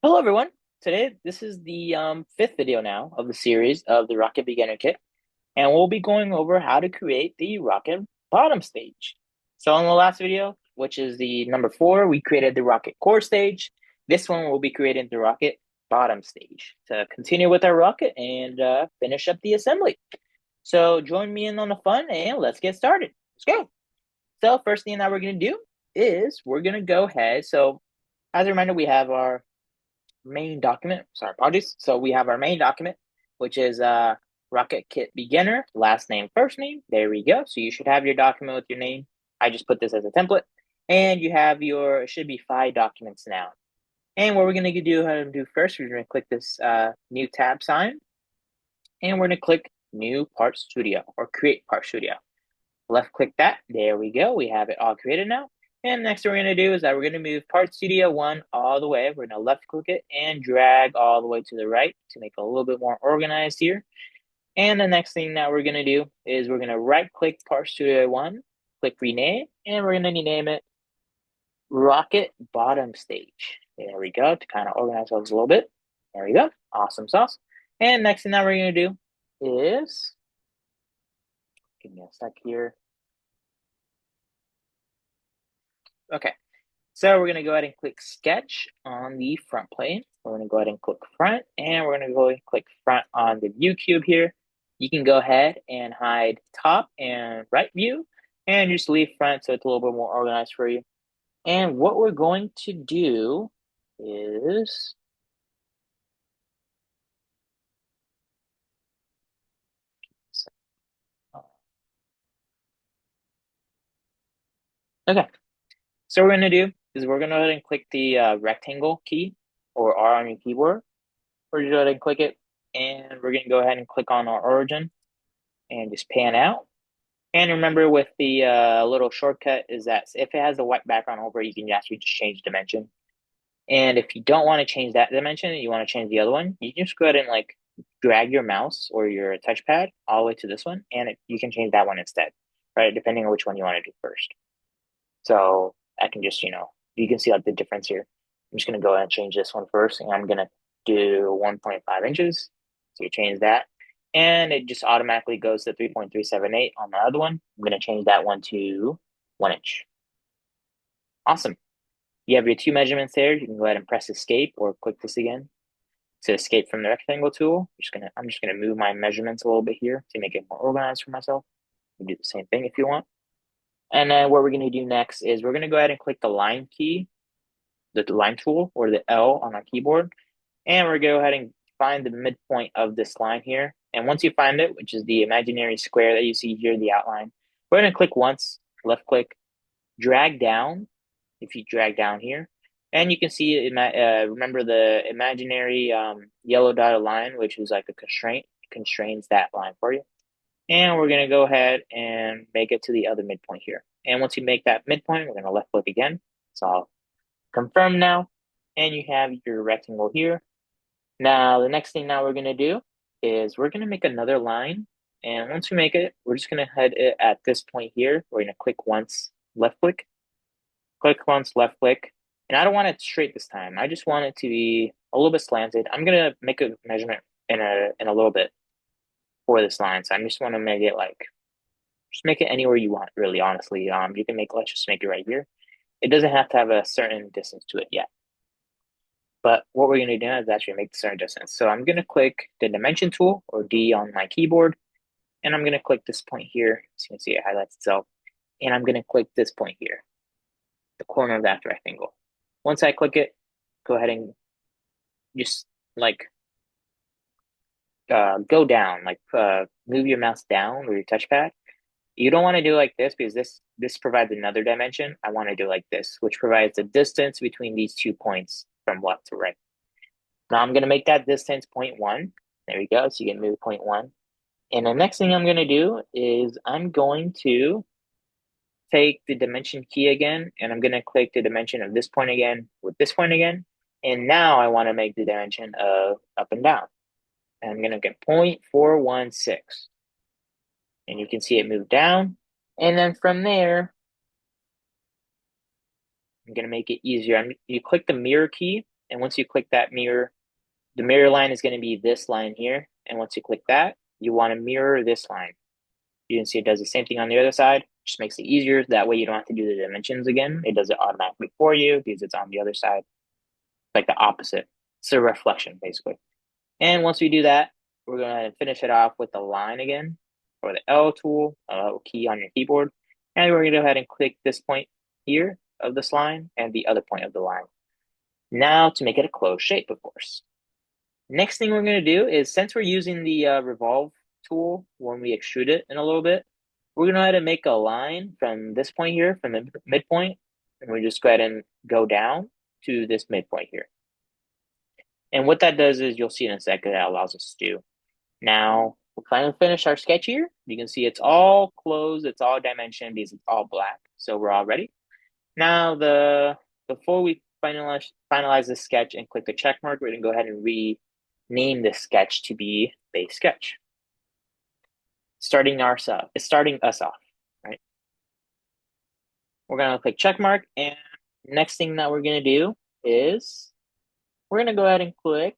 Hello, everyone. Today, this is the fifth video now of the series of the Rocket Beginner Kit, and we'll be going over how to create the rocket bottom stage. So, in the last video, which is the number 4, we created the rocket core stage. This one will be creating the rocket bottom stage to continue with our rocket and finish up the assembly. So, join me in on the fun and let's get started. Let's go. So, first thing that we're going to do is we're going to go ahead. So, as a reminder, we have our main document. Sorry, apologies. So we have our main document, which is Rocket Kit Beginner, last name, first name. There we go. So you should have your document with your name. I just put this as a template. And you have your, it should be 5 documents now. And what we're going to do first, we're going to click this new tab sign. And we're going to click New Part Studio or Create Part Studio. Left click that. There we go. We have it all created now. And next thing we're going to do is that we're going to move Part Studio 1 all the way. We're going to left click it and drag all the way to the right to make it a little bit more organized here. And the next thing that we're going to do is we're going to right click Part Studio 1, click rename, and we're going to name it Rocket Bottom Stage. There we go, to kind of organize ourselves a little bit. There we go. Awesome sauce. And next thing that we're going to do is, give me a sec here. Okay. So we're going to go ahead and click sketch on the front plane. We're going to go ahead and click front, and we're going to go ahead and click front on the view cube here. You can go ahead and hide top and right view and just leave front so it's a little bit more organized for you. And what we're going to do is, okay, so what we're going to do is we're going to go ahead and click the rectangle key or R on your keyboard. We're going to go ahead and click it, and we're going to go ahead and click on our origin and just pan out. And remember with the little shortcut is that if it has a white background over, you can actually just change dimension. And if you don't want to change that dimension and you want to change the other one, you can just go ahead and like drag your mouse or your touchpad all the way to this one, and you can change that one instead, right? Depending on which one you want to do first. So I can just, you can see like the difference here. I'm just going to go ahead and change this one first, and I'm going to do 1.5 inches. So you change that, and it just automatically goes to 3.378 on the other one. I'm going to change that one to 1 inch. Awesome. You have your 2 measurements there. You can go ahead and press escape or click this again to escape from the rectangle tool. I'm just gonna move my measurements a little bit here to make it more organized for myself. You can do the same thing if you want. And then what we're gonna do next is we're gonna go ahead and click the line key, the line tool or the L on our keyboard. And we're gonna go ahead and find the midpoint of this line here. And once you find it, which is the imaginary square that you see here, the outline, we're gonna click once, left click, drag down. If you drag down here, and you can see, remember the imaginary yellow dotted line, which is like a constraint, constrains that line for you. And we're going to go ahead and make it to the other midpoint here. And once you make that midpoint, we're going to left click again. So I'll confirm now. And you have your rectangle here. Now, the next thing now we're going to do is we're going to make another line. And once we make it, we're just going to head it at this point here. We're going to click once, left click once, left click. And I don't want it straight this time. I just want it to be a little bit slanted. I'm gonna make a measurement in a little bit for this line. So I just want to make it like, just make it anywhere you want, really, honestly. You can let's just make it right here. It doesn't have to have a certain distance to it yet. But what we're gonna do is actually make the certain distance. So I'm gonna click the dimension tool or D on my keyboard, and I'm gonna click this point here. So you can see it highlights itself. And I'm gonna click this point here, the corner of that rectangle. Once I click it, go ahead and just like go down, like move your mouse down with your touchpad. You don't want to do like this because this provides another dimension. I want to do like this, which provides the distance between these 2 points from left to right. Now I'm going to make that distance 0.1. There we go. So you can move 0.1. And the next thing I'm going to do is I'm going to take the dimension key again, and I'm going to click the dimension of this point again with this point again. And now I want to make the dimension of up and down. And I'm going to get 0.416. And you can see it move down. And then from there, I'm going to make it easier. You click the mirror key And once you click that mirror, the mirror line is going to be this line here. And once you click that, you want to mirror this line. You can see it does the same thing on the other side. Just makes it easier. That way you don't have to do the dimensions again. It does it automatically for you because it's on the other side. Like the opposite. It's a reflection, basically. And once we do that, we're going to finish it off with the line again, or the L tool, key on your keyboard. And we're going to go ahead and click this point here of this line and the other point of the line. Now to make it a closed shape, of course. Next thing we're going to do is, since we're using the revolve tool when we extrude it in a little bit, we're going to go ahead and make a line from this point here, from the midpoint, and we just go ahead and go down to this midpoint here. And what that does is, you'll see in a second, that allows us to do. Now, we're finally finished our sketch here. You can see it's all closed, it's all dimensioned because it's all black. So we're all ready. Now, before we finalize the sketch and click the check mark, we're going to go ahead and rename this sketch to be base sketch. Starting us off, right? We're going to click check mark, and next thing that we're going to do is we're going to go ahead and click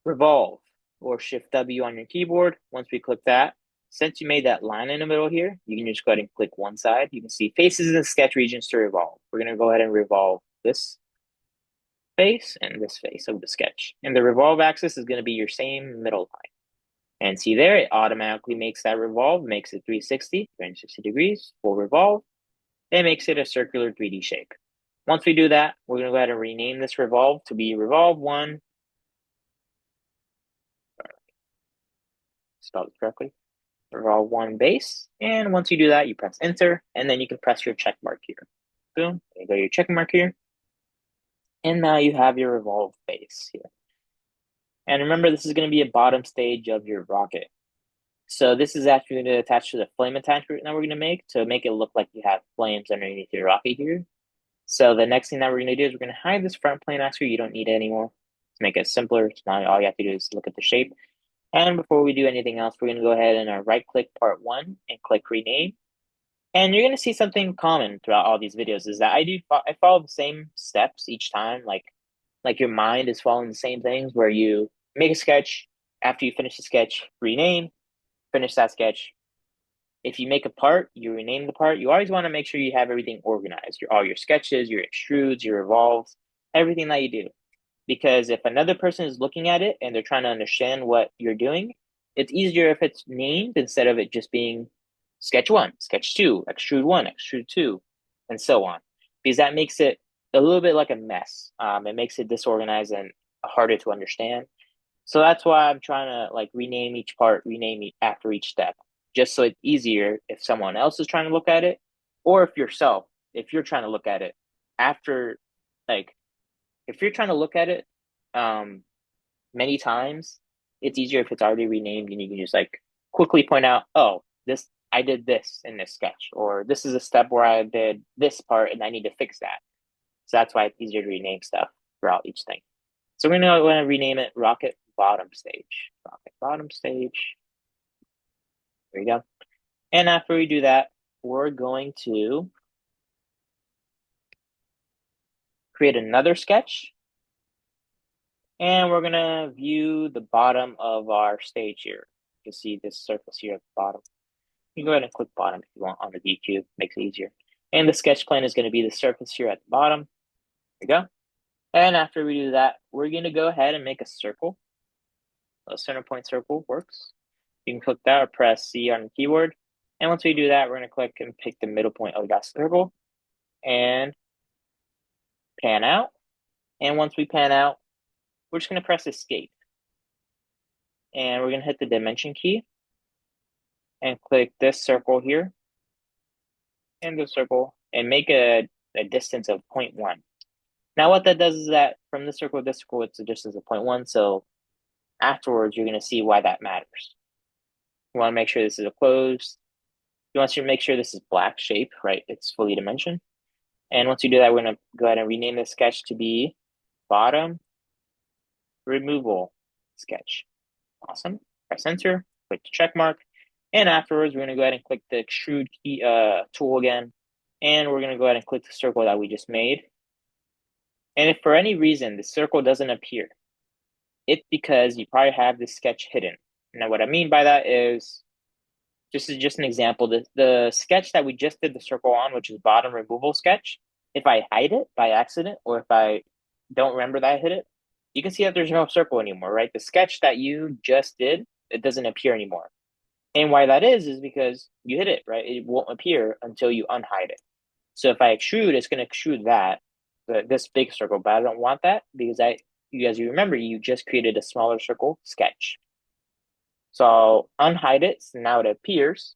revolve, or Shift W on your keyboard. Once we click that, since you made that line in the middle here, you can just go ahead and click one side. You can see faces and sketch regions to revolve. We're going to go ahead and revolve this face and this face of the sketch. And the revolve axis is going to be your same middle line. And see there, it automatically makes that revolve, makes it 360 degrees, full revolve. It makes it a circular 3D shape. Once we do that, we're going to go ahead and rename this revolve to be revolve 1. Spelled it correctly. Revolve 1 base. And once you do that, you press enter, and then you can press your check mark here. Boom, there you go, your check mark here. And now you have your revolve base here. And remember, this is going to be a bottom stage of your rocket. So this is actually going to attach to the flame attachment that we're going to make to make it look like you have flames underneath your rocket here. So the next thing that we're going to do is we're going to hide this front plane axle. You don't need it anymore. To make it simpler, now all you have to do is look at the shape. And before we do anything else, we're going to go ahead and right-click part 1 and click rename. And you're going to see something common throughout all these videos is that I follow the same steps each time. Like your mind is following the same things, where you make a sketch. After you finish the sketch, rename, finish that sketch. If you make a part, you rename the part. You always want to make sure you have everything organized. All your sketches, your extrudes, your revolves, everything that you do. Because if another person is looking at it and they're trying to understand what you're doing, it's easier if it's named instead of it just being sketch 1, sketch 2, extrude 1, extrude 2, and so on. Because that makes it a little bit like a mess. It makes it disorganized and harder to understand. So that's why I'm trying to rename each part, after each step, just so it's easier if someone else is trying to look at it, or if you're trying to look at it after, if you're trying to look at it many times, it's easier if it's already renamed and you can just quickly point out, oh, I did this in this sketch, or this is a step where I did this part and I need to fix that. So that's why it's easier to rename stuff throughout each thing. So we're going to rename it Rocket Bottom Stage. Rocket Bottom Stage. There you go. And after we do that, we're going to create another sketch. And we're going to view the bottom of our stage here. You can see this surface here at the bottom. You can go ahead and click bottom if you want on the V cube. Makes it easier. And the sketch plane is going to be the surface here at the bottom. There you go. And after we do that, we're going to go ahead and make a circle. A center point circle works. You can click that or press C on the keyboard. And once we do that, we're going to click and pick the middle point of that circle and pan out. And once we pan out, we're just going to press escape. And we're going to hit the dimension key and click this circle here and the circle and make a distance of 0.1. Now what that does is that from this circle to this circle, it's a distance of 0.1. So afterwards, you're going to see why that matters. You want to make sure this is a closed. You want to make sure this is black shape, right? It's fully dimensioned. And once you do that, we're going to go ahead and rename this sketch to be bottom removal sketch. Awesome. Press enter, click the check mark. And afterwards, we're going to go ahead and click the extrude key, tool again. And we're going to go ahead and click the circle that we just made. And if for any reason the circle doesn't appear, it's because you probably have the sketch hidden. Now, what I mean by that is, this is just an example. The sketch that we just did the circle on, which is bottom removal sketch, if I hide it by accident, or if I don't remember that I hit it, you can see that there's no circle anymore, right? The sketch that you just did, it doesn't appear anymore. And why that is because you hit it, right? It won't appear until you unhide it. So if I extrude, it's going to extrude this big circle, but I don't want that because as you remember, you just created a smaller circle sketch. So I'll unhide it, so now it appears.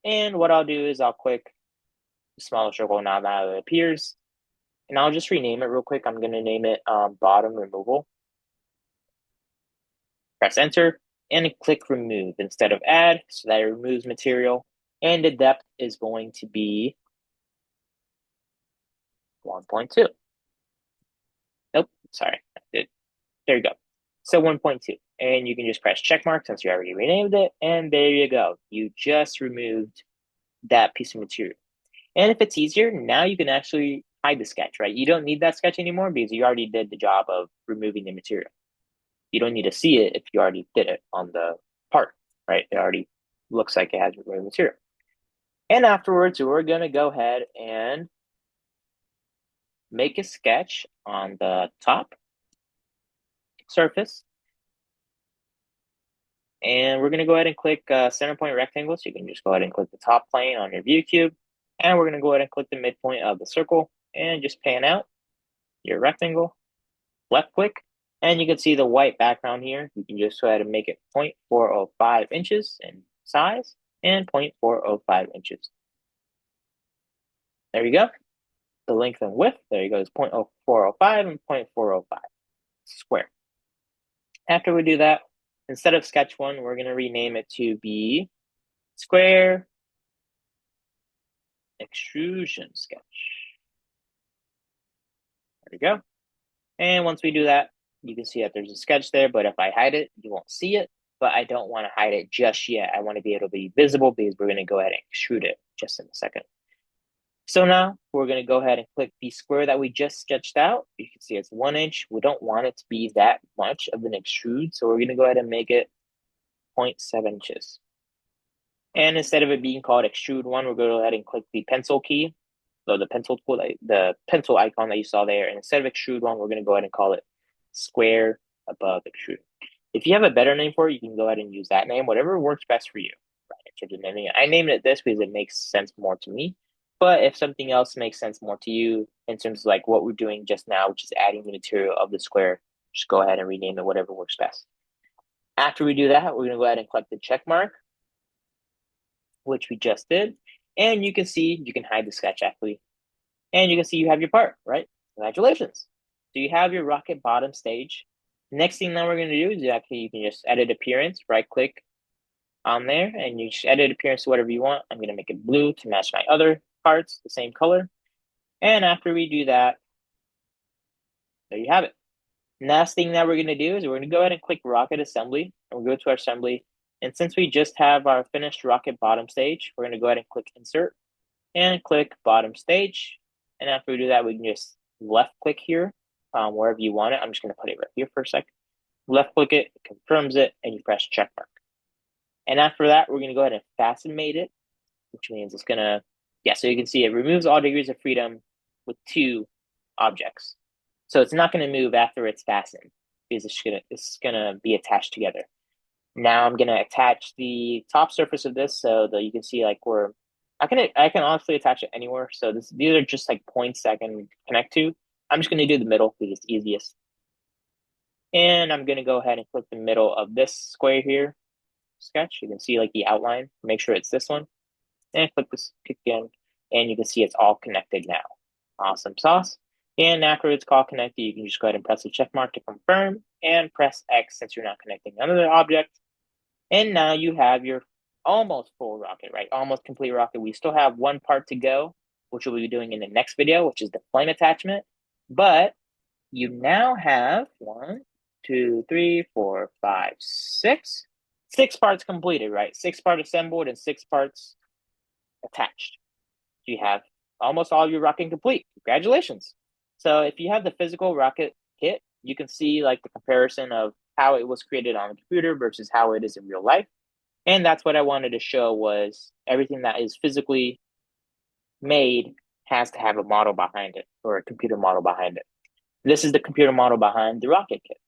And what I'll do is I'll click the smaller circle now that it appears. And I'll just rename it real quick. I'm going to name it bottom removal. Press enter and click remove instead of add, so that it removes material. And the depth is going to be 1.2. Nope, sorry. There you go. So 1.2. And you can just press check mark since you already renamed it. And there you go. You just removed that piece of material. And if it's easier, now you can actually hide the sketch, right? You don't need that sketch anymore because you already did the job of removing the material. You don't need to see it if you already did it on the part, right? It already looks like it has removed material. And afterwards, we're going to go ahead and make a sketch on the top surface. And we're going to go ahead and click center point rectangle. So you can just go ahead and click the top plane on your view cube. And we're going to go ahead and click the midpoint of the circle and just pan out your rectangle, left click, and you can see the white background here. You can just go ahead and make it 0.405 inches in size and 0.405 inches. There you go. The length and width, there you go, is 0.405 and 0.405 square. After we do that, instead of sketch one, we're going to rename it to be square extrusion sketch. There we go. And once we do that, you can see that there's a sketch there, but if I hide it, you won't see it. But I don't want to hide it just yet. I want to be able to be visible because we're going to go ahead and extrude it just in a second. So now we're going to go ahead and click the square that we just sketched out. You can see it's 1 inch. We don't want it to be that much of an extrude. So we're going to go ahead and make it 0.7 inches. And instead of it being called extrude one, we're going to go ahead and click the pencil key. So the pencil tool, the pencil icon that you saw there. And instead of extrude one, we're going to go ahead and call it square above extrude. If you have a better name for it, you can go ahead and use that name, whatever works best for you. Right, in terms of naming it. I named it this because it makes sense more to me. But if something else makes sense more to you in terms of like what we're doing just now, which is adding the material of the square, just go ahead and rename it whatever works best. After we do that, we're going to go ahead and click the check mark, which we just did. And you can see, you can hide the sketch actually. And you can see you have your part, right? Congratulations. So you have your rocket bottom stage. Next thing that we're going to do is actually you can just edit appearance, right click on there, and you just edit appearance to whatever you want. I'm going to make it blue to match my other parts, the same color. And after we do that, there you have it. Last thing that we're going to do is we're going to go ahead and click rocket assembly, and we'll go to our assembly. And since we just have our finished rocket bottom stage, we're going to go ahead and click insert and click bottom stage. And after we do that, we can just left click here wherever you want it. I'm just going to put it right here for a second. Left click it, confirms it, and you press check mark. And after that, we're going to go ahead and fasten mate it, which means it's going to, so you can see it removes all degrees of freedom with 2 objects. So it's not going to move after it's fastened because it's gonna be attached together. Now I'm going to attach the top surface of this so that you can see like I can honestly attach it anywhere. So these are just like points I can connect to. I'm just going to do the middle because it's easiest. And I'm going to go ahead and click the middle of this square here sketch. You can see like the outline. Make sure it's this one. And click this again. And you can see it's all connected now. Awesome sauce. And after it's all connected, you can just go ahead and press the check mark to confirm and press X since you're not connecting another object. And now you have your almost full rocket, right? Almost complete rocket. We still have one part to go, which we'll be doing in the next video, which is the flame attachment. But you now have 1, 2, 3, 4, 5, 6. 6 parts completed, right? 6 parts assembled and 6 parts attached. You have almost all your rocking complete. Congratulations. So if you have the physical rocket kit, you can see like the comparison of how it was created on the computer versus how it is in real life. And that's what I wanted to show was everything that is physically made has to have a model behind it or a computer model behind it. This is the computer model behind the rocket kit.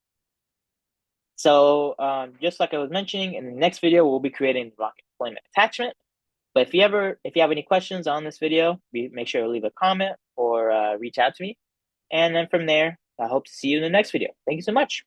So just like I was mentioning, in the next video, we'll be creating the rocket deployment attachment. But if you have any questions on this video, make sure to leave a comment or reach out to me. And then from there, I hope to see you in the next video. Thank you so much.